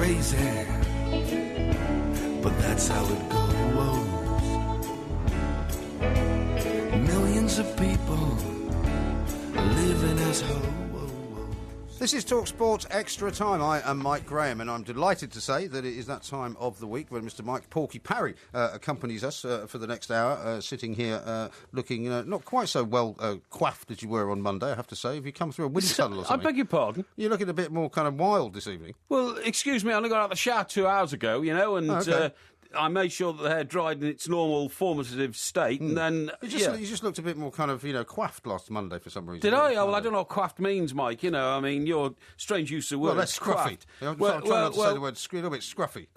crazy, but that's how it goes. Millions of people living as hoes. This is TalkSport Extra Time. I am Mike Graham, and I'm delighted to say that it is that time of the week when Mr. Mike Porky Parry accompanies us for the next hour, sitting here looking not quite so well coiffed as you were on Monday, I have to say. Have you come through a wind tunnel or something? I beg your pardon? You're looking a bit more kind of wild this evening. Well, excuse me, I only got out of the shower 2 hours ago, and okay. I made sure that the hair dried in its normal formative state, and then... You just looked a bit more kind of, coiffed last Monday for some reason. Did I? Oh, well, I don't know what coiffed means, Mike. Your strange use of words. Well, that's scruffy. I'm trying not to say the word a little bit scruffy.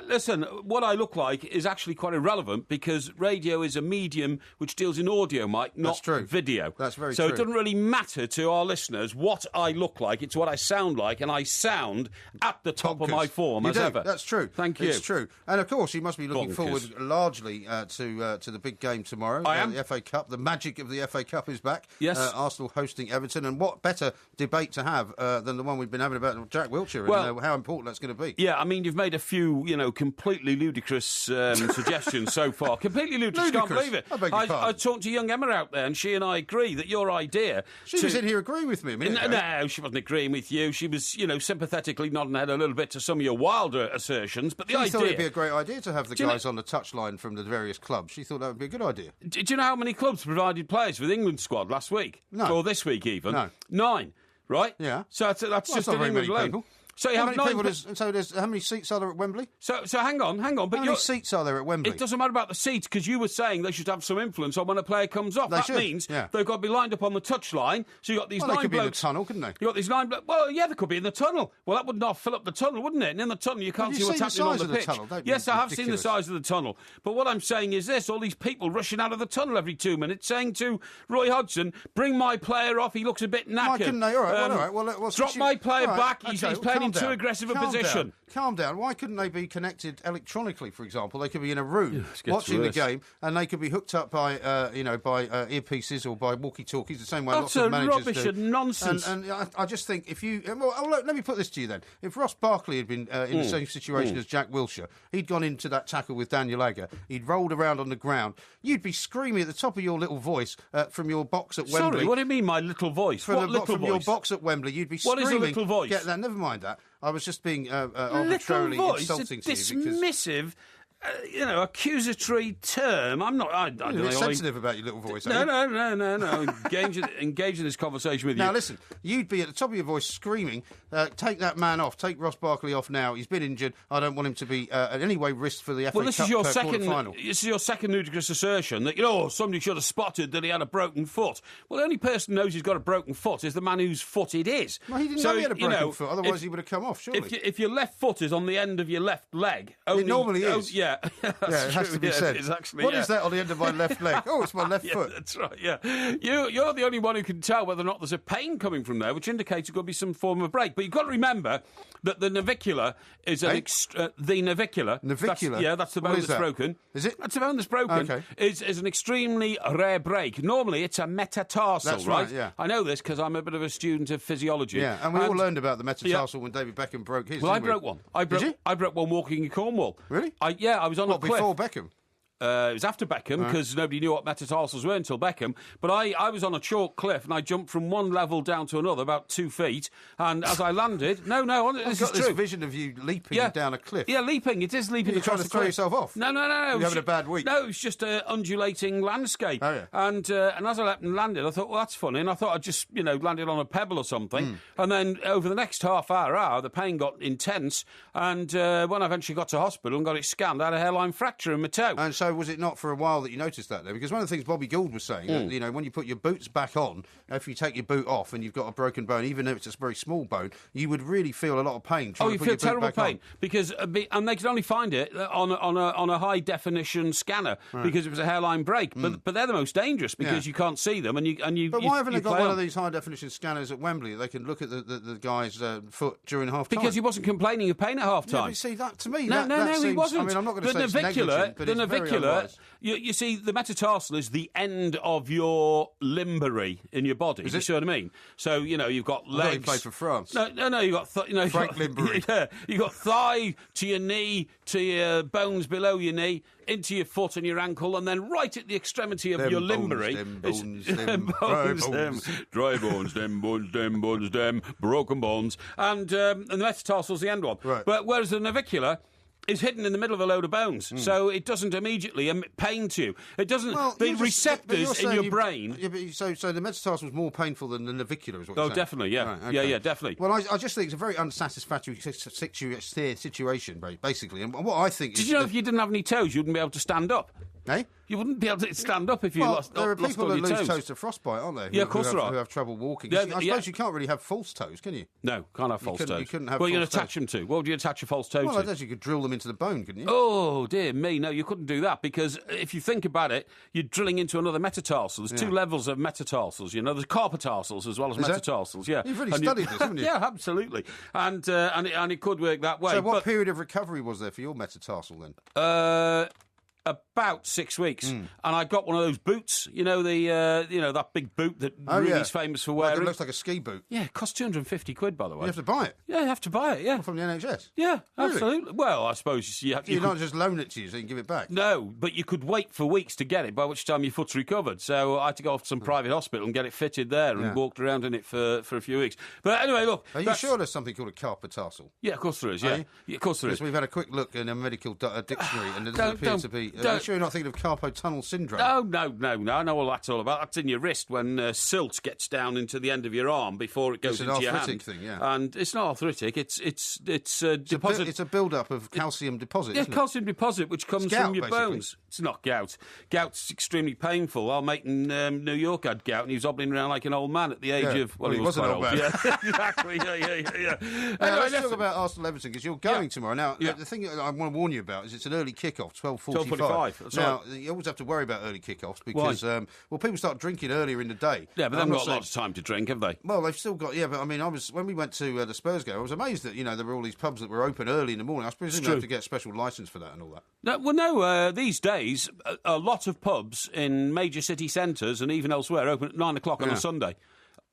Listen, what I look like is actually quite irrelevant because radio is a medium which deals in audio, Mike, not video. That's very true. So it doesn't really matter to our listeners what I look like. It's what I sound like, and I sound at the top of my form as ever. That's true. Thank you. It's true. And, of course, you must be looking forward largely to the big game tomorrow. I am. The FA Cup. The magic of the FA Cup is back. Yes. Arsenal hosting Everton. And what better debate to have than the one we've been having about Jack Wilshere and how important that's going to be. Yeah, I mean, you've made a few, completely ludicrous suggestions so far. Completely ludicrous. Can't believe it. I beg your pardon. I talked to young Emma out there, and she and I agree that your idea... She was in here agreeing with me a minute ago. No, she wasn't agreeing with you. She was, sympathetically nodding her head a little bit to some of your wilder assertions. But the idea... She thought it'd be a great idea to have the guys on the touchline from the various clubs. She thought that would be a good idea. Do you know how many clubs provided players for the England squad last week? No. Or this week even? No. 9, right? Yeah. So that's just not in very England many alone. people. So you how have many 9... how many seats are there at Wembley? So hang on. But how many seats are there at Wembley? It doesn't matter about the seats, because you were saying they should have some influence on when a player comes off. That means they've got to be lined up on the touchline. So you've got these 9 blokes... They could be in the tunnel, couldn't they? You've got these 9 blokes... Well, yeah, they could be in the tunnel. Well, that would not fill up the tunnel, wouldn't it? And in the tunnel, you can't see what's happening on the pitch. Yes, I have seen the size of the tunnel. But what I'm saying is this, all these people rushing out of the tunnel every 2 minutes, saying to Roy Hodgson, bring my player off, he looks a bit knackered. Why couldn't they? All right, well, drop my player back, he's playing in too aggressive a position. Calm down. Why couldn't they be connected electronically, for example? They could be in a room watching the game, and they could be hooked up by earpieces or by walkie-talkies, the same way lots of managers do. That's rubbish and nonsense. And I just think if you... Well, let me put this to you then. If Ross Barkley had been in the same situation as Jack Wilshere, he'd gone into that tackle with Daniel Agger, he'd rolled around on the ground, you'd be screaming at the top of your little voice from your box at Wembley. Sorry, what do you mean, my little voice? From your box at Wembley, you'd be screaming... What is a little voice? Get that, never mind that. I was just being arbitrarily insulting to you. Dismissive, accusatory term. I'm not... You're a bit sensitive about your little voice. No. Engage in this conversation with you. Now, listen, you'd be at the top of your voice screaming, take that man off, take Ross Barkley off now, he's been injured, I don't want him to be in any way risked for the FA Cup quarter-final. This is your second ludicrous assertion that, somebody should have spotted that he had a broken foot. Well, the only person who knows he's got a broken foot is the man whose foot it is. Well, he didn't know he had a broken foot, otherwise he would have come off, surely. If your left foot is on the end of your left leg... It normally is. Yeah, it has to be said. Exactly, What is that on the end of my left leg? Oh, it's my left foot. That's right, yeah. You're the only one who can tell whether or not there's a pain coming from there, which indicates there's got to be some form of break. But you've got to remember that the navicular is the navicular. Navicular? That's the bone that's broken. Is it? That's the bone that's broken. Okay. Is an extremely rare break. Normally, it's a metatarsal, That's right, yeah. I know this because I'm a bit of a student of physiology. Yeah, and we all learned about the metatarsal when David Beckham broke his. Well, I broke one. Did you? I broke one walking in Cornwall. Really? I was on a cliff. Before Beckham? It was after Beckham, because nobody knew what metatarsals were until Beckham. But I was on a chalk cliff, and I jumped from one level down to another, about 2 feet. And as I landed... this is true. I've got this vision of you leaping down a cliff. Yeah, leaping. It is leaping across the cliff. You're trying to throw yourself off? No. You're having a bad week? No, it was just an undulating landscape. Oh, yeah. And as I landed, I thought, well, that's funny. And I thought I'd just, landed on a pebble or something. And then over the next half hour, the pain got intense. And when I eventually got to hospital and got it scanned, I had a hairline fracture in my toe. And so was it not for a while that you noticed that, though? Because one of the things Bobby Gould was saying, that, when you put your boots back on, if you take your boot off and you've got a broken bone, even if it's a very small bone, you would really feel a lot of pain. You feel terrible pain because and they could only find it on a high definition scanner because it was a hairline break. But they're the most dangerous because you can't see them and you. But why haven't they got one of these high definition scanners at Wembley? They can look at the guy's foot during half time. Because he wasn't complaining of pain at half time. Yeah, but see, that to me, no, seems, he wasn't. I mean, I'm not going to say it's negligent, but it's very navicular, you see, the metatarsal is the end of your limbery in your body. You see what I mean? So, you've got legs. I thought you played for France. No, you've got... Frank Limbery. Yeah, you've got thigh to your knee, to your bones below your knee, into your foot and your ankle, and then right at the extremity of your limbery... Dry bones, them bones, them broken bones. And the metatarsal's the end one. Right. But whereas the navicular is hidden in the middle of a load of bones, so it doesn't immediately emit pain to you. It doesn't. The receptors in your brain. Yeah, but so the metatarsal is more painful than the navicular, is what you're saying? Definitely, yeah, right, okay. yeah, definitely. Well, I just think it's a very unsatisfactory situation, basically. And what I think Did you know if you didn't have any toes, you wouldn't be able to stand up? Eh? You wouldn't be able to stand up if you lost all your toes. There are people that lose toes to frostbite, aren't there? Yeah, of course there are. Who have trouble walking. Yeah, I suppose you can't really have false toes, can you? No, can't have false toes. You couldn't have What are you going false to attach them to? What would you attach your false toe to? Well, I guess you could drill them into the bone, couldn't you? Oh, dear me. No, you couldn't do that because if you think about it, you're drilling into another metatarsal. There's two levels of metatarsals, There's carpotarsals as well as metatarsals, yeah. You've really studied this, haven't you? Yeah, absolutely. And it could work that way. So what period of recovery was there for your metatarsal then? About 6 weeks, and I got one of those boots. That big boot that Rooney's famous for wearing. It looks like a ski boot. Yeah, it costs £250, by the way. You have to buy it. Yeah, you have to buy it. Yeah, from the NHS. Yeah, really? Absolutely. Well, I suppose you could not just loan it to you so you can give it back. No, but you could wait for weeks to get it. By which time your foot's recovered. So I had to go off to some private hospital and get it fitted there, and walked around in it for a few weeks. But anyway, look. Are you sure there's something called a carpotarsal? Yeah, of course there is. Yeah, of course there is. Because we've had a quick look in a medical dictionary, and there doesn't appear to be. Are you sure you're not thinking of carpal tunnel syndrome? No. I know what that's all about. That's in your wrist when silt gets down into the end of your arm before it goes into your hand. It's an arthritic thing, yeah. And it's not arthritic. It's a deposit. It's a build-up of calcium deposit. Yeah, isn't it? calcium deposit, which comes gout, from your basically. bones. It's not gout. Gout's extremely painful. Our mate in New York had gout, and he was hobbling around like an old man at the age of. Well, he was quite an old man. Yeah, exactly. Yeah. Let's talk about Arsenal Everton because you're going tomorrow. Now, the thing I want to warn you about is it's an early kickoff, 12:45. Now, you always have to worry about early kickoffs because people start drinking earlier in the day. Yeah, but they've got lots of time to drink, have they? Well, they've still got. Yeah, but I mean, when we went to the Spurs game, I was amazed that there were all these pubs that were open early in the morning. I suppose you have to get a special licence for that and all that. No, these days a lot of pubs in major city centres and even elsewhere open at 9 o'clock on a Sunday.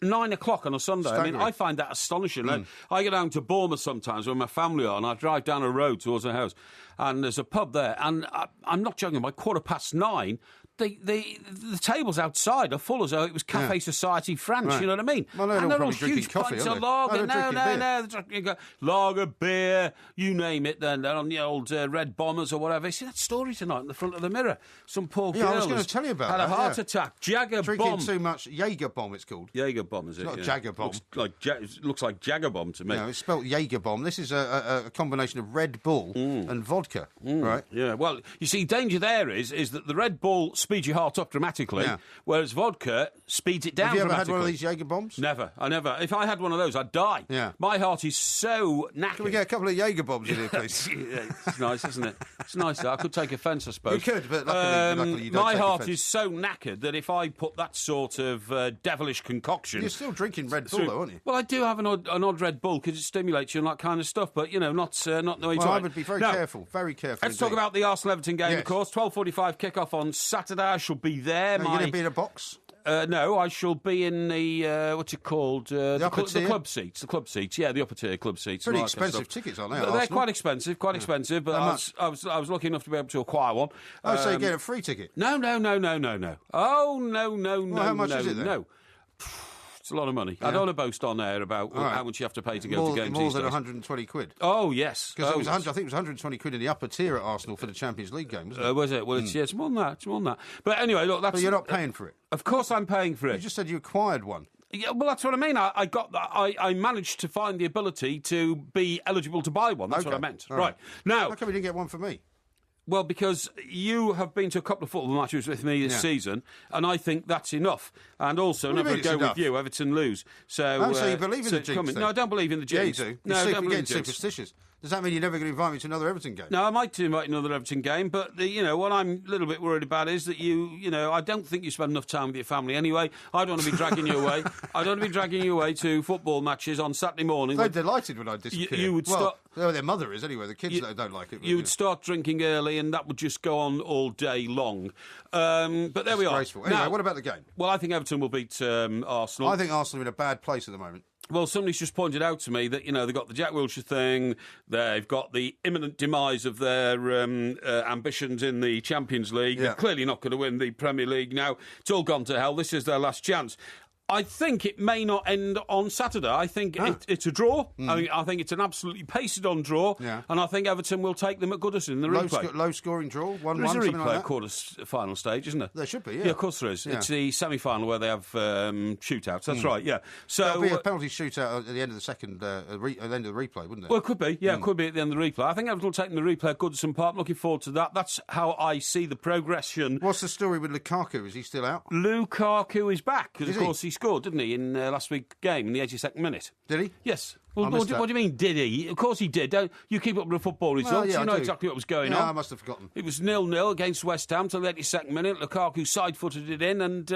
9 o'clock on a Sunday. Staggering. I mean, I find that astonishing. I go down to Bournemouth sometimes when my family are, and I drive down a road towards a house, and there's a pub there, and I'm not joking, by 9:15, the tables outside are full as though it was Café Society France, you know what I mean? Well, and they're all huge pints of lager. No, they're drinking lager, beer, you name it. They're on the old Red Bombers or whatever. You see that story tonight in the front of the Mirror? Some poor girl I was going to tell you about had that, a heart attack. Jagger drinking bomb. too much Jaeger bomb, it's called. Jaeger bomb, is it? It's not Jagger bomb. Looks like Jagger bomb to me. No, it's spelled Jaeger bomb. This is a combination of Red Bull and vodka, right? Yeah, well, you see, danger there is that the Red Bull speeds your heart up dramatically, whereas vodka speeds it down dramatically. Have you ever had one of these Jaeger bombs? Never. If I had one of those, I'd die. Yeah. My heart is so knackered. Can we get a couple of Jaeger bombs in here, please? It's nice, isn't it? It's nice. I could take offence, I suppose. You could, but luckily you don't my take heart offence. is so knackered that if I put that sort of devilish concoction... You're still drinking Red Bull, though, aren't you? Well, I do have an odd Red Bull because it stimulates you and that kind of stuff, but, not the way to... I would be very careful, very careful. Let's talk about the Arsenal-Everton game, of course. 12:45 kick-off on Saturday. I shall be there. Are you going to be in a box? No, I shall be in the, what's it called? The club seats. The club seats, yeah, the upper tier club seats. Pretty expensive tickets, aren't they? They're quite expensive, but I was lucky enough to be able to acquire one. Oh, so you get a free ticket? No. Oh, no. How much is it then? No. It's a lot of money. I don't want to boast on air about how much you have to pay to go to games more these than days. 120 quid. Oh, yes. Because I think it was 120 quid in the upper tier at Arsenal for the Champions League game, wasn't it? Was it? Well, it's more than that. But anyway, look, that's... But you're not paying for it? Of course I'm paying for it. You just said you acquired one. Yeah, well, that's what I mean. I managed to find the ability to be eligible to buy one. That's what I meant. Right. Now... How come you didn't get one for me? Well, because you have been to a couple of football matches with me this season, and I think that's enough. And also, never go with you, Everton lose. So, so you believe in the jinx? No, I don't believe in the jinx. Yeah, you do. No, You're getting superstitious. Does that mean you're never going to invite me to another Everton game? No, I might invite another Everton game, but what I'm a little bit worried about is that I don't think you spend enough time with your family anyway. I don't want to be dragging you away. I don't want to be dragging you away to football matches on Saturday morning. They're delighted when I disappear. You would start. Well, their mother is anyway. The kids don't like it. You would start drinking early, and that would just go on all day long. But there we are. Anyway, now, what about the game? Well, I think Everton will beat Arsenal. I think Arsenal are in a bad place at the moment. Well, somebody's just pointed out to me that, they've got the Jack Wilshere thing, they've got the imminent demise of their ambitions in the Champions League. Yeah. They're clearly not going to win the Premier League now. It's all gone to hell. This is their last chance. I think it may not end on Saturday. I think it's a draw. I think it's an absolutely pasted-on draw. Yeah. And I think Everton will take them at Goodison in the replay. Low-scoring draw, 1-1, There's a replay like at quarter-final stage, isn't there? There should be, yeah. Yeah, of course there is. Yeah. It's the semi-final where they have shootouts. That's right, yeah. So there'll be a penalty shootout at the end of the second, at the end of the replay, wouldn't it? Well, it could be. Yeah, it could be at the end of the replay. I think Everton will take them the replay at Goodison Park. I'm looking forward to that. That's how I see the progression. What's the story with Lukaku? Is he still out? Lukaku is back, because, of course, he scored, didn't he, in last week's game in the 82nd minute. Did he? Yes. Well, what do you mean, did he? Of course he did. Don't you keep up with the football results? Yeah, you know exactly what was going on. I must have forgotten. It was 0-0 against West Ham till the 82nd minute. Lukaku side-footed it in, and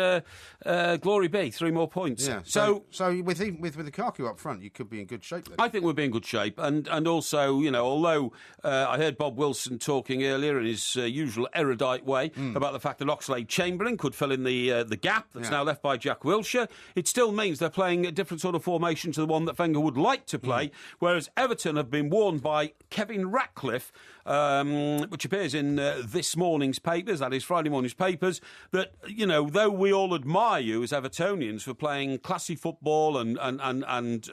glory be, 3 more points. Yeah. So with Lukaku up front, you could be in good shape then. I think we'll be in good shape, and also, although I heard Bob Wilson talking earlier in his usual erudite way about the fact that Oxlade-Chamberlain could fill in the gap that's now left by Jack Wilshere, it still means they're playing a different sort of formation to the one that Wenger would like to play, whereas Everton have been warned by Kevin Ratcliffe, which appears in this morning's papers, that is Friday morning's papers, that, though we all admire you as Evertonians for playing classy football and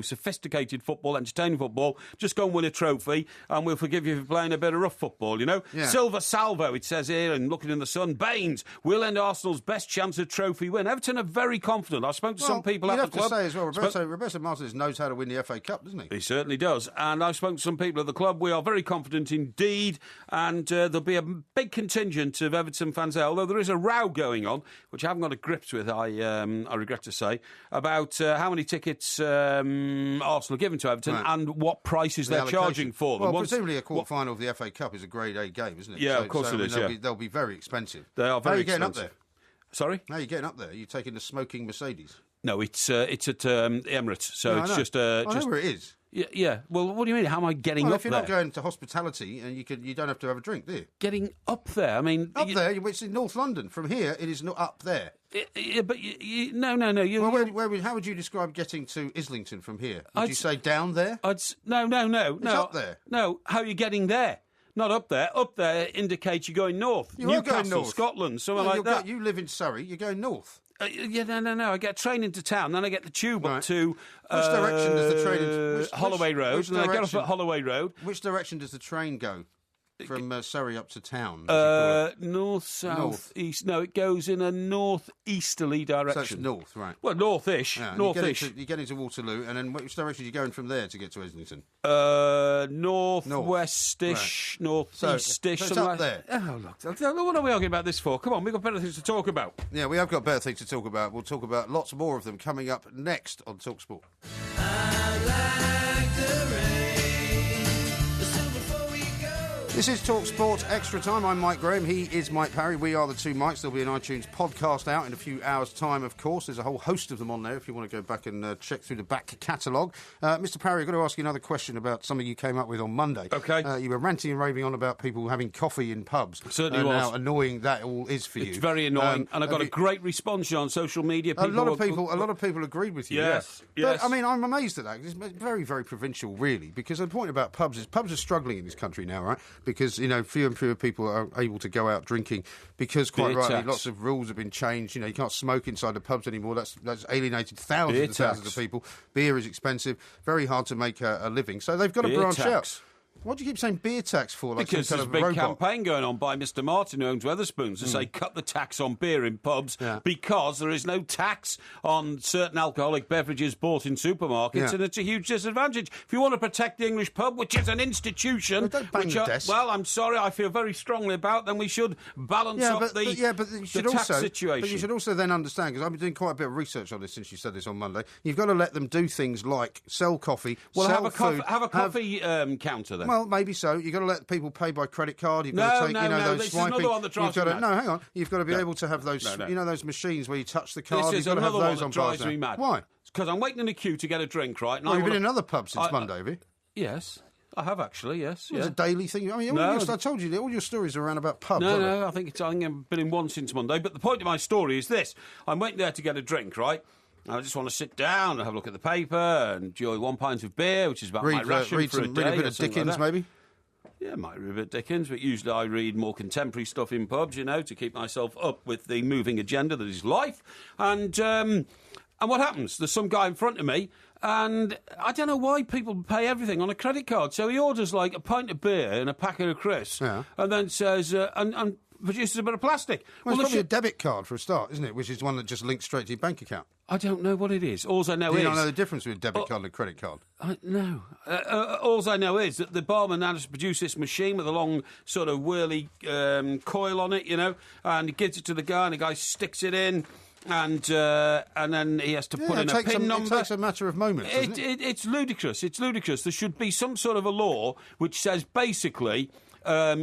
sophisticated football, entertaining football, just go and win a trophy and we'll forgive you for playing a bit of rough football, Yeah. Silva Salvo, it says here, and looking in the sun, Baines will end Arsenal's best chance of trophy win. Everton are very confident. I spoke to some people at the club. You have to say as well, Roberto Martinez knows how to win the FA Cup, doesn't he? He certainly does. And I spoke to some people at the club. We are very confident indeed. And there'll be a big contingent of Everton fans there, although there is a row going on, which I haven't got a grips with, I regret to say, about how many tickets Arsenal are giving to Everton and what prices they're charging for them. Well, presumably a quarter-final of the FA Cup is a Grade A game, isn't it? Yeah, of course it is, they'll be very expensive. They are very expensive. How are you getting up there? Sorry? How are you getting up there? Are you taking the smoking Mercedes? No, it's at Emirates, so it's just... I know where it is. Yeah. Well, what do you mean? How am I getting up there? If you're not going to hospitality, and you don't have to have a drink, do you? Getting up there? I mean... there? It's in North London. From here, it is not up there. But no. How would you describe getting to Islington from here? Would you say down there? No. It's up there. No, how are you getting there? Not up there. Up there indicates you're going north. You are going north. Scotland, something like that. You live in Surrey, you're going north. No. I get a train into town, then I get the tube up to... Which direction does the train... Holloway Road, and then I get off at Holloway Road. Which direction does the train go? From Surrey up to town? North, south, east. No, it goes in a north-easterly direction. So it's north, right. Well, north-ish. Yeah, north-ish. You get into Waterloo, and then which direction are you going from there to get to Islington? North-westish, north-eastish. So it's up there. Oh, look, what are we arguing about this for? Come on, we've got better things to talk about. Yeah, we have got better things to talk about. We'll talk about lots more of them coming up next on TalkSport. This is TalkSport Extra Time. I'm Mike Graham. He is Mike Parry. We are the two Mikes. There'll be an iTunes podcast out in a few hours' time, of course. There's a whole host of them on there if you want to go back and check through the back catalogue. Mr. Parry, I've got to ask you another question about something you came up with on Monday. OK. You were ranting and raving on about people having coffee in pubs. Certainly was. How annoying that all is for you. It's very annoying. And I got a great response on social media. A lot of people agreed with you. Yes. But, I mean, I'm amazed at that. It's very, very provincial, really. Because the point about pubs is pubs are struggling in this country now, right? Because, fewer and fewer people are able to go out drinking because, quite rightly, lots of rules have been changed. You can't smoke inside the pubs anymore. That's alienated thousands of people. Beer is expensive, very hard to make a living. So they've got to branch out. What do you keep saying beer tax for? Like because there's a big campaign going on by Mr. Martin, who owns Wetherspoons, to say cut the tax on beer in pubs because there is no tax on certain alcoholic beverages bought in supermarkets, and it's a huge disadvantage. If you want to protect the English pub, which is an institution, well, I'm sorry, I feel very strongly about, then we should balance up the tax situation. But you should also then understand, because I've been doing quite a bit of research on this since you said this on Monday, you've got to let them do things like sell coffee, sell food. Have a coffee counter then. Well, maybe so. You've got to let people pay by credit card. You've got to take, those swiping. Hang on. You've got to be able to have those, those machines where you touch the card. This is another one that drives me mad. Why? Because I'm waiting in a queue to get a drink, right? You've been in another pub since Monday, have you? Yes. I have actually, yes. It's a daily thing. I mean, I told you, all your stories are around about pubs. No, I think I've been in one since Monday. But the point of my story is this. I'm waiting there to get a drink, right? I just want to sit down and have a look at the paper and enjoy 1 pint of beer, which is about my ration for a day. Read a bit of Dickens, maybe? Yeah, I might read a bit of Dickens, but usually I read more contemporary stuff in pubs, to keep myself up with the moving agenda that is life. And what happens? There's some guy in front of me, and I don't know why people pay everything on a credit card. So he orders like a pint of beer and a packet of crisps, and then says, and produces a bit of plastic. Well, it's probably a debit card for a start, isn't it? Which is one that just links straight to your bank account. I don't know what it is. All I know is... Do you not know the difference between a debit card and a credit card? No. All I know is that the barman now has produced this machine with a long sort of whirly coil on it, and he gives it to the guy, and the guy sticks it in, and then he has to put in a PIN number. It takes a matter of moments, doesn't it? It's ludicrous. It's ludicrous. There should be some sort of a law which says basically...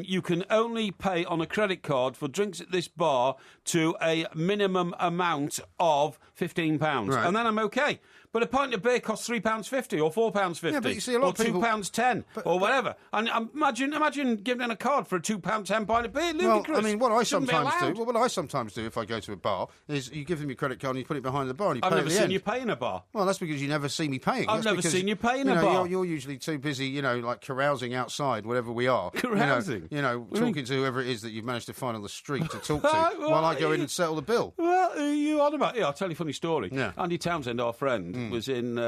you can only pay on a credit card for drinks at this bar to a minimum amount of £15, and then I'm okay. But a pint of beer costs £3.50 or £4.50, but you see a lot of people... £2.10 or whatever. And imagine giving in a card for a £2.10 pint of beer. Ludicrous. Well, I mean, what I sometimes do if I go to a bar is you give them your credit card and you put it behind the bar and you pay at the end. I've never seen you pay in a bar. Well, that's because you never see me paying. I've never seen you pay in a bar. You're usually too busy, like carousing outside, whatever we are. Carousing? Talking to whoever it is that you've managed to find on the street to talk to while I go in and settle the bill. Well, you on about? Yeah, I'll tell you a funny story. Yeah. Andy Townsend, our friend, was in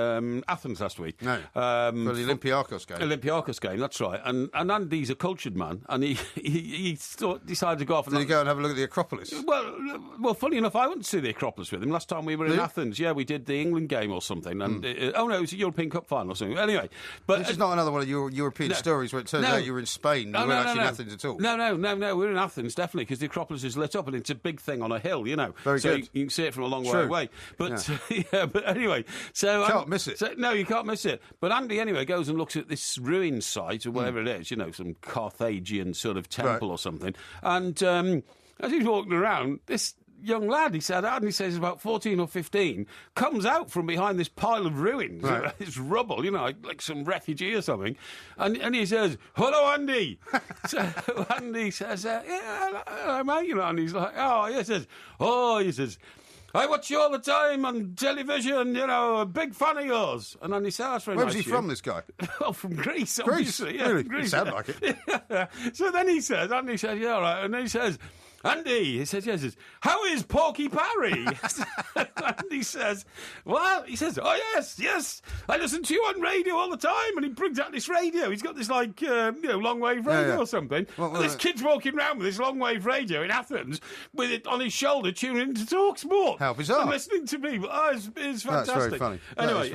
Athens last week. No. For the Olympiacos game. Olympiacos game, that's right. And Andy's a cultured man, and he decided to go off. Did he go and have a look at the Acropolis? Well, funny enough, I went to see the Acropolis with him last time we were in Athens. Yeah, we did the England game or something. And it was a European Cup final or something. Anyway, but this is not another one of your European stories where it turns out you were in Spain. You weren't actually in Athens at all. No, we're in Athens definitely because the Acropolis is lit up and it's a big thing on a hill. Very so good. You can see it from a long way away. But but anyway, so can't miss it. No, you can't miss it. But Andy anyway goes and looks at this ruin site or whatever it is, some Carthaginian sort of temple or something. And as he's walking around, this young lad, he says about 14 or 15, comes out from behind this pile of ruins, this rubble, like some refugee or something, and he says, "Hello, Andy." So Andy says, "Yeah, hello, mate," and he's like, he says, "I watch you all the time on television, a big fan of yours." And then he says, "That's very nice." Where's he from, this guy? Well, from Greece, obviously. Greece? Really? From Greece. You sound like it. Yeah. So then Andy says, "Yeah, all right." And then he says, "Andy," he says, "yes, he says, how is Porky Parry?" And he says, "Well," he says, "oh, yes, I listen to you on radio all the time." And he brings out this radio. He's got this, long wave radio or something. Well, this kid's walking around with this long wave radio in Athens with it on his shoulder, tuning into TalkSport. How bizarre. And listening to people. Oh, it's fantastic. That's very funny. Anyway,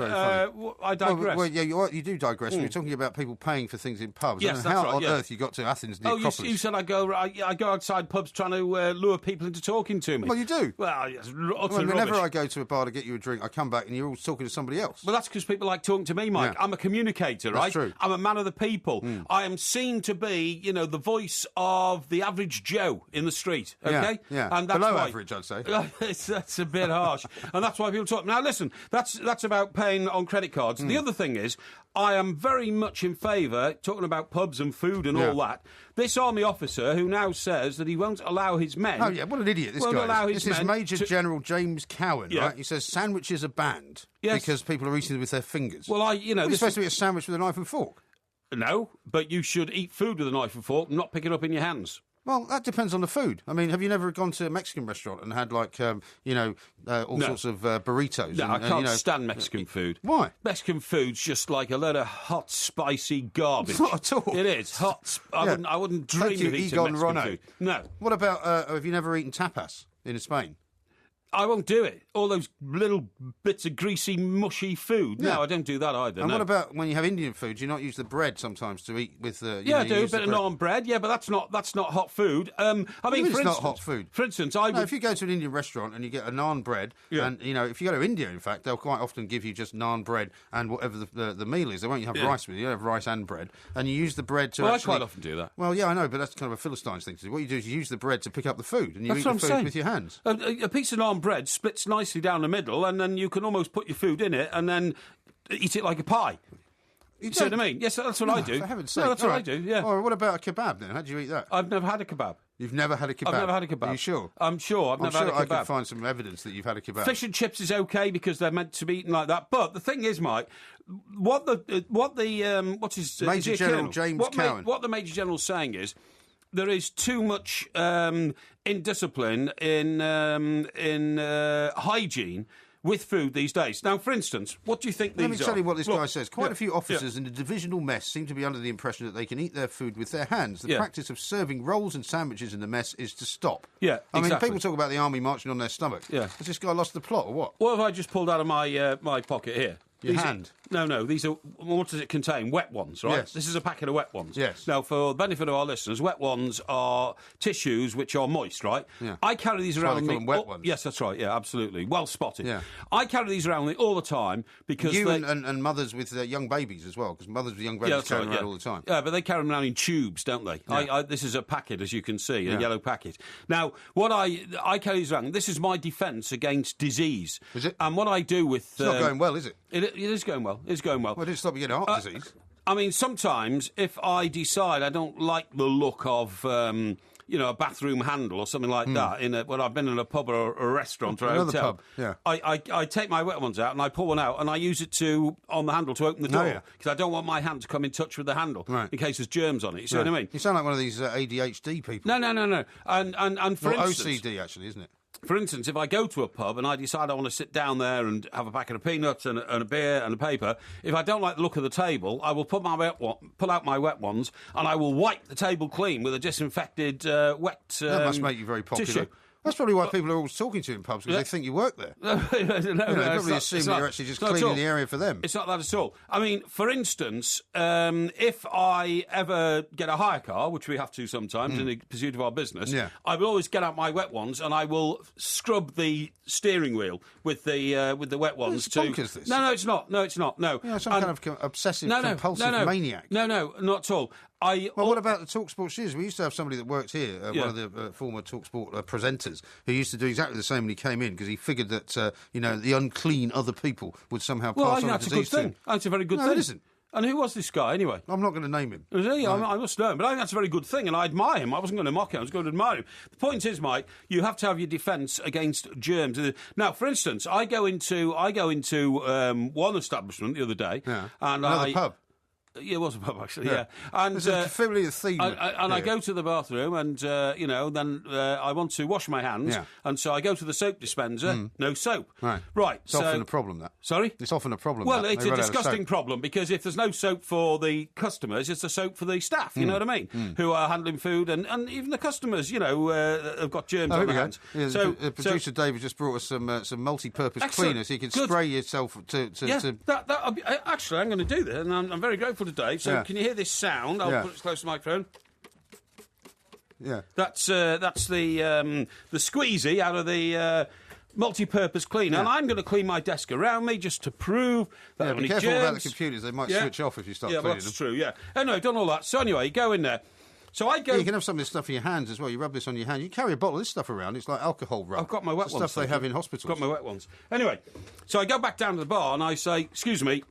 I digress. Well, you do digress. We're talking about people paying for things in pubs. Yes, how on earth you got to Athens and the Acropolis? You said I go outside pubs trying to lure people into talking to me. Well, you do. Well, yes, whenever I go to a bar to get you a drink, I come back and you're all talking to somebody else. Well, that's because people like talking to me, Mike. Yeah. I'm a communicator, right? That's true. I'm a man of the people. I am seen to be, the voice of the average Joe in the street, okay? Yeah. And that's below why, average, I'd say. That's a bit harsh. And that's why people talk. Now, listen, that's about paying on credit cards. The other thing is, I am very much in favour, talking about pubs and food and all that, this army officer who now says that he won't allow his men... Oh, yeah, what an idiot this guy is. This is Major General James Cowan, right? He says sandwiches are banned because people are eating them with their fingers. Well, it's supposed to be a sandwich with a knife and fork. No, but you should eat food with a knife and fork, not pick it up in your hands. Well, that depends on the food. I mean, have you never gone to a Mexican restaurant and had, like, all sorts of burritos? No, I can't stand Mexican food. Why? Mexican food's just like a load of hot, spicy garbage. It's not at all. It is. Hot. I wouldn't dream of eating Mexican food. No. What about, have you never eaten tapas in Spain? I won't do it. All those little bits of greasy, mushy food. Yeah. No, I don't do that either. And what about when you have Indian food? Do you not use the bread sometimes to eat with the? I do a bit of naan bread. Yeah, but that's not hot food. I mean, for it's instance, not hot food. For instance, if you go to an Indian restaurant and you get a naan bread, and if you go to India, in fact, they'll quite often give you just naan bread and whatever the meal is. They won't have rice with it. You have rice and bread, and you use the bread to. Well, I quite often do that. Well, yeah, I know, but that's kind of a Philistines thing to do. What you do is you use the bread to pick up the food, and you eat the food with your hands. A piece of naan bread splits nicely down the middle, and then you can almost put your food in it and then eat it like a pie. You see what I mean? Yes, that's what I do. For heaven's sake. That's what I do, yeah. Or what about a kebab then? How do you eat that? I've never had a kebab. You've never had a kebab? I've never had a kebab. Are you sure? I'm sure. I've never had a kebab. I can find some evidence that you've had a kebab. Fish and chips is okay because they're meant to be eaten like that. But the thing is, Mike, what's his Major General James Cowan? What the Major General's saying is there is too much indiscipline in hygiene with food these days. Now, for instance, what do you think these are? Let me tell you what this guy says. Quite a few officers in the divisional mess seem to be under the impression that they can eat their food with their hands. The practice of serving rolls and sandwiches in the mess is to stop. Yeah, I mean, people talk about the army marching on their stomach. Yeah. Has this guy lost the plot or what? What have I just pulled out of my my pocket here? Your hand? No, these are, what does it contain? Wet ones, right? Yes. This is a packet of wet ones. Yes. Now, for the benefit of our listeners, wet ones are tissues which are moist, right? Yeah. I carry these around with me. Wet ones. Yes, that's right, yeah, absolutely. Well spotted. Yeah. I carry these around with me all the time because and mothers with young babies as well, because mothers with young babies carry them around all the time. Yeah, but they carry them around in tubes, don't they? Yeah. This is a packet, as you can see, a yellow packet. Now, what I carry these around, this is my defence against disease. Is it? And what I do with... It's not going well, is it? It is going well. It's going well. Well, it didn't stop you getting heart disease. I mean, sometimes if I decide I don't like the look of, a bathroom handle or something like that, when I've been in a pub or a restaurant or a hotel, I take my wet ones out and I pull one out and I use it on the handle to open the door because I don't want my hand to come in touch with the handle in case there's germs on it. You see what I mean? You sound like one of these ADHD people. No. And for instance, OCD actually, isn't it? For instance, if I go to a pub and I decide I want to sit down there and have a packet of peanuts and a beer and a paper, if I don't like the look of the table, I will pull out my wet ones and I will wipe the table clean with a disinfected wet that must make you very popular. Tissue. That's probably why people are always talking to you in pubs, because they think you work there. They probably assume that you're actually just cleaning the area for them. It's not that at all. I mean, for instance, if I ever get a hire car, which we have to sometimes in the pursuit of our business, I will always get out my wet ones and I will scrub the steering wheel with the wet ones. It's bonkers, this. No, it's not. No, it's not. No. Some kind of obsessive, compulsive maniac. No, not at all. What about the TalkSport shoes? We used to have somebody that worked here, one of the former TalkSport presenters, who used to do exactly the same when he came in, because he figured that the unclean other people would somehow pass on the disease to him. That's a good thing. That's a very good thing. No, it isn't. And who was this guy, anyway? I'm not going to name him. Was he? I must know him. But I think that's a very good thing, and I admire him. I wasn't going to mock him. I was going to admire him. The point is, Mike, you have to have your defence against germs. Now, for instance, I go into one establishment the other day. Yeah. And another pub. Yeah, it was a pub, actually, yeah. And there's a familiar theme. I go to the bathroom and, then I want to wash my hands. Yeah. And so I go to the soap dispenser, no soap. Right. It's often a problem, that. Sorry? It's often a problem. Well, it's a disgusting problem, because if there's no soap for the customers, it's a soap for the staff, you know what I mean, who are handling food, and even the customers, have got germs on their hands. Yeah, so producer David just brought us some multi-purpose cleaners so you can spray yourself to... Actually, I'm going to do this, and I'm very grateful to Dave. So can you hear this sound? I'll put it close to the microphone. Yeah. That's the squeezy out of the multi-purpose cleaner, and I'm going to clean my desk around me just to prove that there are any germs. Be careful about the computers; they might switch off if you start cleaning them. Yeah, that's true. Yeah. Anyway, done all that. So anyway, you go in there. So I go. You can have some of this stuff in your hands as well. You rub this on your hand. You carry a bottle of this stuff around. It's like alcohol rub. I've got my wet ones. Stuff they have in hospitals. I've got my wet ones. Anyway, so I go back down to the bar and I say, "Excuse me.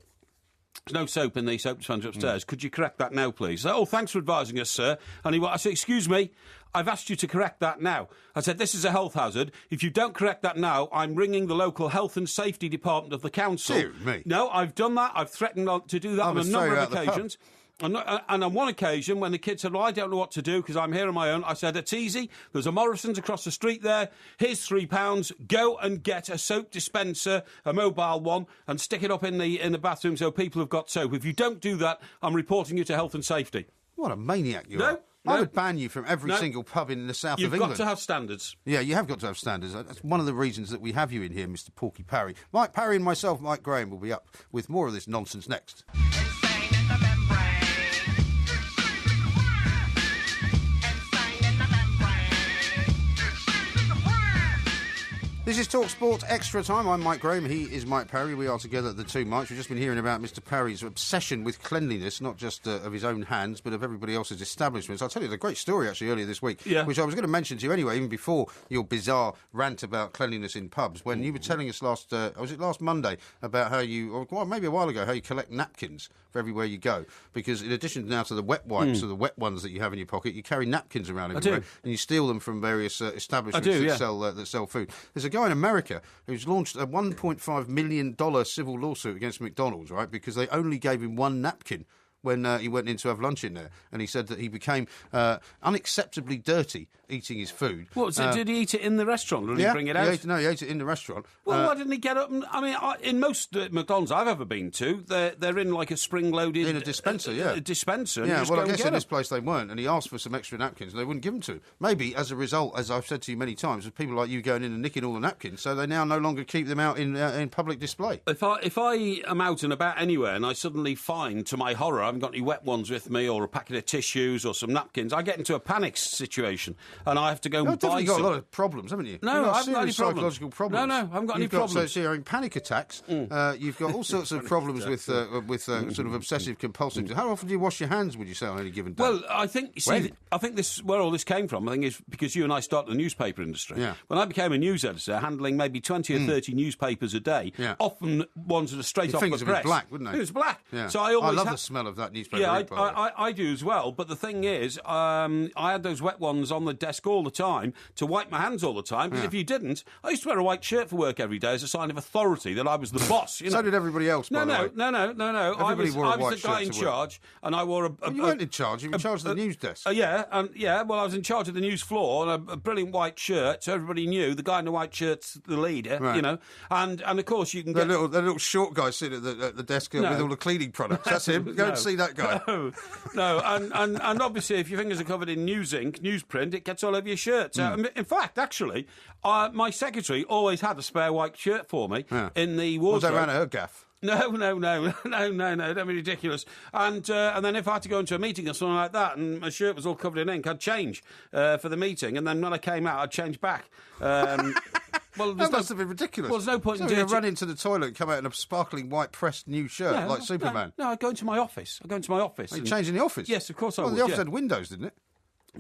There's no soap in the soap dispenser upstairs. Could you correct that now, please?" "Oh, thanks for advising us, sir." And I said, "Excuse me, I've asked you to correct that now." I said, "This is a health hazard. If you don't correct that now, I'm ringing the local health and safety department of the council." Dear me. No, I've done that. I've threatened to do that on a number of occasions. And on one occasion, when the kid said, well, I don't know what to do because I'm here on my own, I said, it's easy. There's a Morrison's across the street there. Here's £3. Go and get a soap dispenser, a mobile one, and stick it up in the bathroom so people have got soap. If you don't do that, I'm reporting you to health and safety. What a maniac you are. I would ban you from every single pub in the south of England. You've got to have standards. Yeah, you have got to have standards. That's one of the reasons that we have you in here, Mr. Porky Parry. Mike Parry and myself, Mike Graham, will be up with more of this nonsense next. This is TalkSport Extra Time. I'm Mike Graham. He is Mike Parry. We are together at the two mics. We've just been hearing about Mr. Parry's obsession with cleanliness, not just of his own hands, but of everybody else's establishments. I'll tell you the great story, actually, earlier this week, which I was going to mention to you anyway, even before your bizarre rant about cleanliness in pubs, when you were telling us last Monday, about how you, or maybe a while ago, how you collect napkins for everywhere you go. Because in addition now to the wet wipes or the wet ones that you have in your pocket, you carry napkins around everywhere. And you steal them from various establishments that sell food. There's a guy in America who's launched a $1.5 million civil lawsuit against McDonald's, right, because they only gave him one napkin when he went in to have lunch in there. And he said that he became unacceptably dirty eating his food. What, did he eat it in the restaurant or did he bring it out? He ate it in the restaurant. Well, why didn't he get up and... I mean, in most McDonald's I've ever been to, they're in like a spring-loaded... In a dispenser, a dispenser. Yeah, well, I guess in this place they weren't, and he asked for some extra napkins and they wouldn't give them to him. Maybe, as a result, as I've said to you many times, of people like you going in and nicking all the napkins, so they now no longer keep them out in public display. If I am out and about anywhere and I suddenly find, to my horror, I haven't got any wet ones with me or a packet of tissues or some napkins, I get into a panic situation and I have to go and buy You've got a lot of problems, haven't you? No, I haven't got any psychological problems. No, I haven't got any problems. So you're in panic attacks. You've got all sorts of problems with sort of obsessive compulsive. How often do you wash your hands, would you say, on any given day? Well, I think this where all this came from, I think, is because you and I started the newspaper industry. Yeah. When I became a news editor, handling maybe 20 or 30 newspapers a day, often ones that are straight off the press. Your fingers would be black, wouldn't they? It was black. Yeah. So I love the smell of that newspaper. Yeah, I do as well. But the thing is, I had those wet ones on the desk all the time to wipe my hands all the time, because if you didn't, I used to wear a white shirt for work every day as a sign of authority that I was the boss. You know? So did everybody else, by the way. No. Everybody wore a white shirt. I was the guy in charge, and I wore a... you weren't in charge, you were in charge of the news desk. Well, I was in charge of the news floor, and a brilliant white shirt, so everybody knew the guy in the white shirt's the leader, you know. And of course you can get... The little short guy sitting at the desk with all the cleaning products. That's him. Go and see that guy. No, and obviously if your fingers are covered in news ink, newsprint, it gets all over your shirt. In fact, actually, my secretary always had a spare white shirt for me in the wardrobe. Was that around her gaff? No, don't be ridiculous. And then if I had to go into a meeting or something like that and my shirt was all covered in ink, I'd change for the meeting, and then when I came out, I'd change back. Well, that must have been ridiculous. Well, there's no point in doing it. You run into the toilet and come out in a sparkling white pressed new shirt like Superman. No, I go into my office. Are you changing the office? Yes, of course I would. The office had windows, didn't it?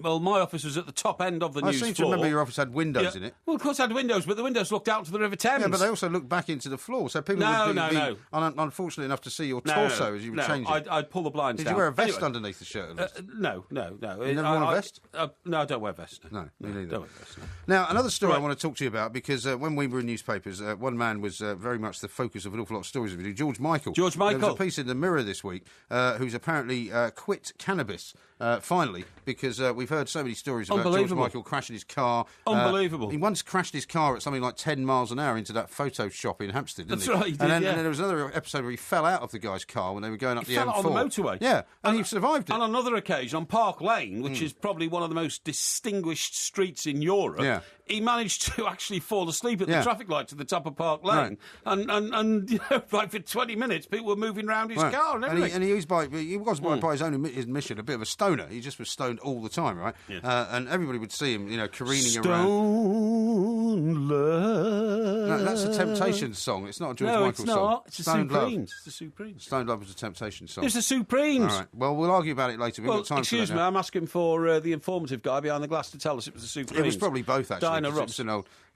Well, my office was at the top end of the news floor. I seem to remember your office had windows in it. Well, of course it had windows, but the windows looked out to the River Thames. Yeah, but they also looked back into the floor, so people would be unfortunate enough to see your torso as you were changing. I'd pull the blinds down. Did you wear a vest underneath the shirt? No. You never wore a vest? No, I don't wear a vest. No, me neither. Don't wear a vest, no. Now, another story I want to talk to you about, because when we were in newspapers, one man was very much the focus of an awful lot of stories of it. George Michael. There was a piece in the Mirror this week who's apparently quit cannabis. Finally, because we've heard so many stories about George Michael crashing his car. Unbelievable. He once crashed his car at something like 10 miles an hour into that photo shop in Hampstead, didn't he? That's right, he did, and then there was another episode where he fell out of the guy's car when they were going up the M4. He fell out on the motorway. Yeah, and he survived it. On another occasion, on Park Lane, which is probably one of the most distinguished streets in Europe, he managed to actually fall asleep at the traffic lights at the top of Park Lane. Right. And you know, like for 20 minutes, people were moving around his car and everything. He was by his own admission, a bit of a stoner. He just was stoned all the time, right? Yeah. And everybody would see him, careening around. Stone Love. No, that's a Temptations song. It's not a George Michael song. It's the Supremes. It's the Supremes. Stoned Love was a Temptations song. It's the Supremes. All right. Well, we'll argue about it later. We've got time excuse for that me, now. I'm asking for the informative guy behind the glass to tell us it was the Supremes. It was probably both, actually. Diana Ross.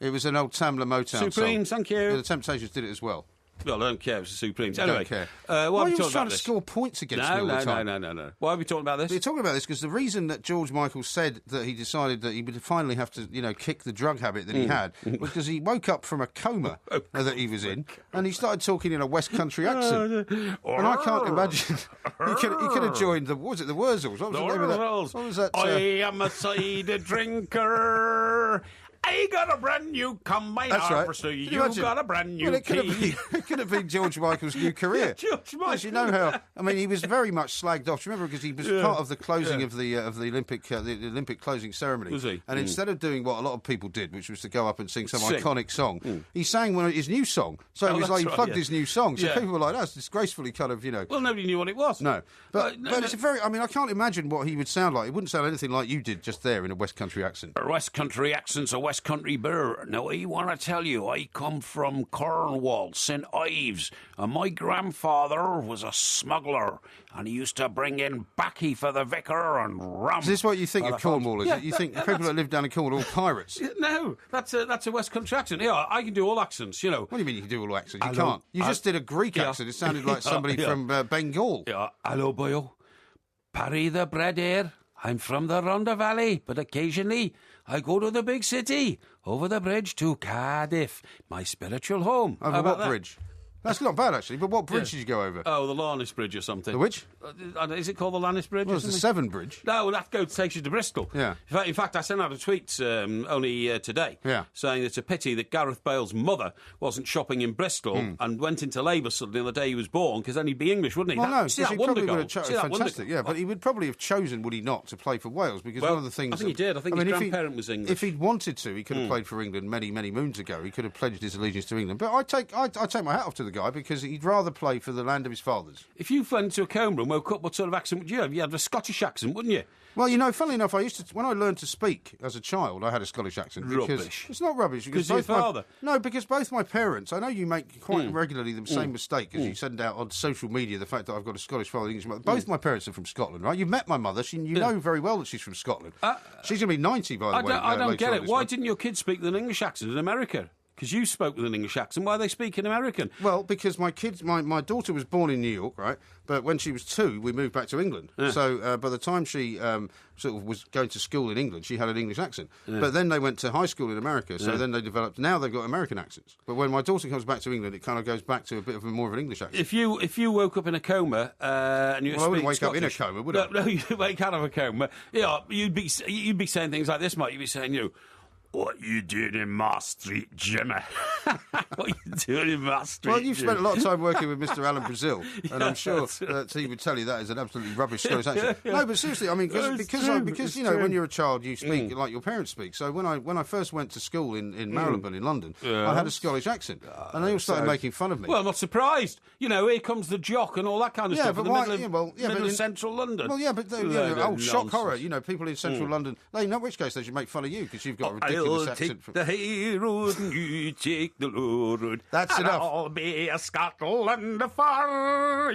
It was an old Tamla Motown song. Supremes, thank you. The Temptations did it as well. Well, I don't care. It's the Supremes. Anyway, don't care. Why are you trying to score points against me all the time? No. Why are we talking about this? We're talking about this because the reason that George Michael said that he decided that he would finally have to, kick the drug habit that he had was because he woke up from a coma that he was in, and he started talking in a West Country accent. And I can't imagine he could have joined the Wurzels. What was the name of that? What was that? I am a cider drinker. I got a brand new combine harvester. Right. You got a brand new key. It could have been George Michael's new career. George Michael. As you know how, he was very much slagged off. Do you remember? Because he was part of the closing of the Olympic closing ceremony. Was he? And instead of doing what a lot of people did, which was to go up and sing some iconic song, he sang his new song. So it was like he plugged his new song. So people were like, that's disgracefully kind of, Well, nobody knew what it was. No. But it's a very, I can't imagine what he would sound like. It wouldn't sound anything like you did just there in a West Country accent. A West Country accent's a West Country bear. Now, I want to tell you, I come from Cornwall, St Ives, and my grandfather was a smuggler, and he used to bring in baccy for the vicar and rum. Is this what you think of Cornwall? Is it? You think people that live down in Cornwall are all pirates? No, that's a West Country accent. Yeah, I can do all accents, What do you mean you can do all accents? You can't. You just did a Greek accent. It sounded like somebody from Bengal. Yeah, hello, boyo. Parry the bread here. I'm from the Rhondda Valley, but occasionally I go to the big city, over the bridge to Cardiff, my spiritual home. Over what bridge? That's not bad, actually, but what bridge did you go over? Oh, the Lannis Bridge or something. The which? Is it called the Lannis Bridge? Well, it's the Severn Bridge. No, that takes you to Bristol. Yeah. In fact, I sent out a tweet only today saying it's a pity that Gareth Bale's mother wasn't shopping in Bristol and went into labour suddenly on the day he was born, because then he'd be English, wouldn't he? Well, no, see that he wonder probably goal? would have fantastic, yeah, but he would probably have chosen, would he not, to play for Wales, because one of the things... I think he did. I think his grandparent was English. If he'd wanted to, he could have played for England many, many moons ago. He could have pledged his allegiance to England. But I take my hat off to the guy, because he'd rather play for the land of his fathers. If you fell into a coma and woke up, what sort of accent would you have? You had a Scottish accent, wouldn't you? Well, funnily enough, when I learned to speak as a child, I had a Scottish accent. Rubbish. It's not rubbish. Because your father? No, because both my parents, I know you make quite regularly the same mistake as you send out on social media, the fact that I've got a Scottish father and English mother. Both my parents are from Scotland, right? You've met my mother. You know very well that she's from Scotland. She's going to be 90, by the way. I don't get it. Why didn't your kids speak with an English accent in America? Because you spoke with an English accent. Why are they speaking American? Well, because my daughter was born in New York, right? But when she was 2, we moved back to England. Yeah. So by the time she sort of was going to school in England, she had an English accent. Yeah. But then they went to high school in America, so then they developed... Now they've got American accents. But when my daughter comes back to England, it kind of goes back to a bit of more of an English accent. If you woke up in a coma and you I wouldn't wake Scottish, up in a coma, would I? No, you'd wake out of a coma. Yeah, you'd be saying things like this, Mike. You'd be saying, what you doing in Maastricht, Jimmy? What you doing in Maastricht? Well, you've spent a lot of time working with Mr. Alan Brazil, and I'm sure that he would tell you that is an absolutely rubbish Scottish accent. No, but seriously, because when you're a child, you speak like your parents speak. So when I first went to school in Marylebone in London, I had a Scottish accent, and they all started making fun of me. Well, I'm not surprised. Here comes the jock and all that kind of stuff. But middle of central London. Well, yeah, but shock horror. People in central London. In which case they should make fun of you because you've got a ridiculous accent. Take the high road and you take the low road. That's enough. I'll be a Scotland far.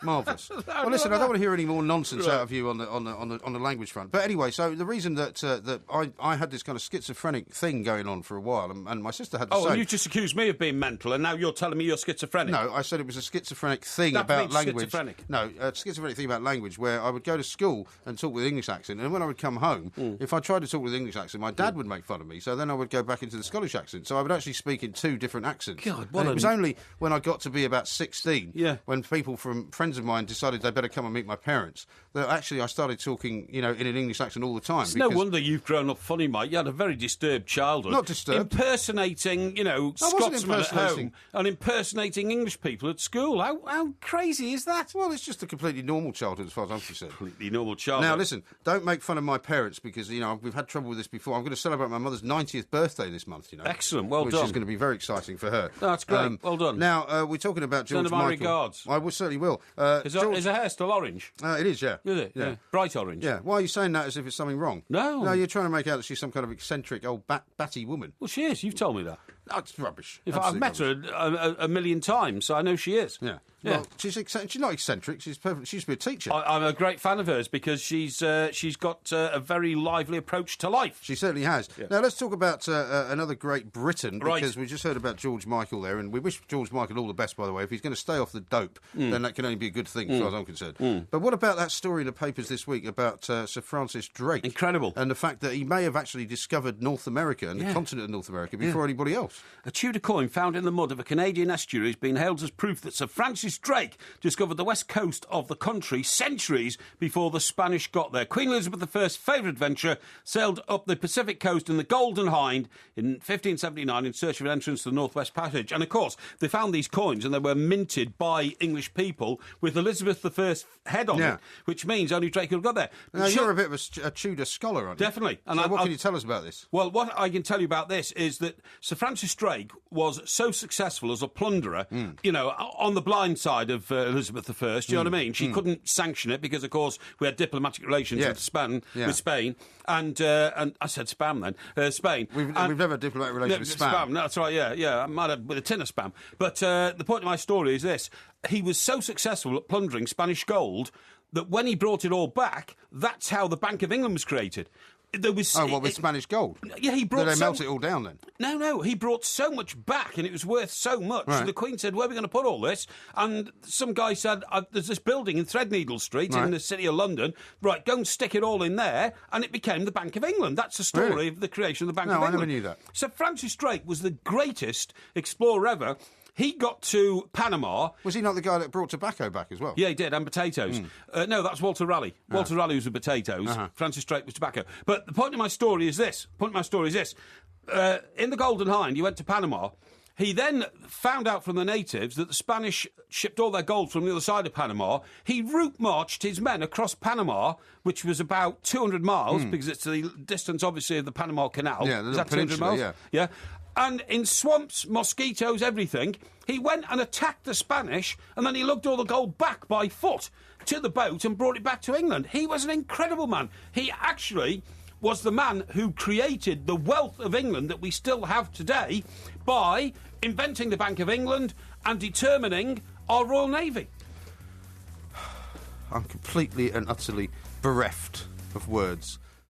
Marvellous. Well, listen, I don't want to hear any more nonsense out of you on the language front. But anyway, so the reason that I had this kind of schizophrenic thing going on for a while, and my sister had the same. Oh, you just accused me of being mental, and now you're telling me you're schizophrenic. No, I said it was a schizophrenic thing that about language. Schizophrenic. No, a schizophrenic thing about language, where I would go to school and talk with English accent, and when I would come home, if I tried to talk with English accent, my dad would make fun of me. So then I would go back into the Scottish accent. So I would actually speak in 2 different accents. God, and it was only when I got to be about 16, when people from friends of mine decided they better come and meet my parents, that actually I started talking, in an English accent all the time. It's no wonder you've grown up funny, Mike. You had a very disturbed childhood. Not disturbed. Impersonating, Scotsmen at home and impersonating English people at school. How crazy is that? Well, it's just a completely normal childhood as far as I'm concerned. Completely normal childhood. Now, listen, don't make fun of my parents because, we've had trouble with this before. I'm going to celebrate my mother's 90th birthday this month, Excellent, well done. Which is going to be very exciting for her. That's great, well done. Now, we're talking about George Michael. Send my regards. I certainly will. Is her hair still orange? It is, yeah. Is it? Yeah. Bright orange? Yeah. Why are you saying that as if it's something wrong? No. No, you're trying to make out that she's some kind of eccentric old batty woman. Well, she is. You've told me that. That's rubbish. In fact, I've met her a million times, so I know she is. Yeah. Well, she's not eccentric. She used to be a teacher. I'm a great fan of hers because she's got a very lively approach to life. She certainly has. Yeah. Now, let's talk about another great Briton, because we just heard about George Michael there, and we wish George Michael all the best, by the way. If he's going to stay off the dope, then that can only be a good thing, as far as I'm concerned. But what about that story in the papers this week about Sir Francis Drake? Incredible. And the fact that he may have actually discovered North America and the continent of North America before anybody else. A Tudor coin found in the mud of a Canadian estuary has been hailed as proof that Sir Francis Drake discovered the west coast of the country centuries before the Spanish got there. Queen Elizabeth I's favourite adventure sailed up the Pacific coast in the Golden Hind in 1579 in search of an entrance to the Northwest Passage. And, of course, they found these coins and they were minted by English people with Elizabeth I's head on it, which means only Drake could have got there. Now, you're a bit of a Tudor scholar, aren't you? Definitely. And what can you tell us about this? Well, what I can tell you about this is that Sir Francis Drake was so successful as a plunderer, you know, on the blind side of Elizabeth I, do you know what I mean? She couldn't sanction it because, of course, we had diplomatic relations with Spain, and I said spam then, Spain. We've never had diplomatic relations with spam. That's right, yeah. I might have with a tin of spam. But the point of my story is this. He was so successful at plundering Spanish gold that when he brought it all back, that's how the Bank of England was created. There was with Spanish gold? Yeah, he brought. Did they melt it all down then? No, he brought so much back, and it was worth so much. Right. The Queen said, "Where are we going to put all this?" And some guy said, "There's this building in Threadneedle Street in the city of London. Right, go and stick it all in there," and it became the Bank of England. That's the story of the creation of the Bank of England. No, I never knew that. So Francis Drake was the greatest explorer ever. He got to Panama. Was he not the guy that brought tobacco back as well? Yeah, he did, and potatoes. No, that's Walter Raleigh. Walter Raleigh was with potatoes. Francis Drake was tobacco. But the point of my story is this. In the Golden Hind, he went to Panama. He then found out from the natives that the Spanish shipped all their gold from the other side of Panama. He route marched his men across Panama, which was about 200 miles, because it's the distance, obviously, of the Panama Canal. Yeah, is that 200 miles? Yeah. And in swamps, mosquitoes, everything, he went and attacked the Spanish, and then he lugged all the gold back by foot to the boat and brought it back to England. He was an incredible man. He actually was the man who created the wealth of England that we still have today by inventing the Bank of England and determining our Royal Navy. I'm completely and utterly bereft of words.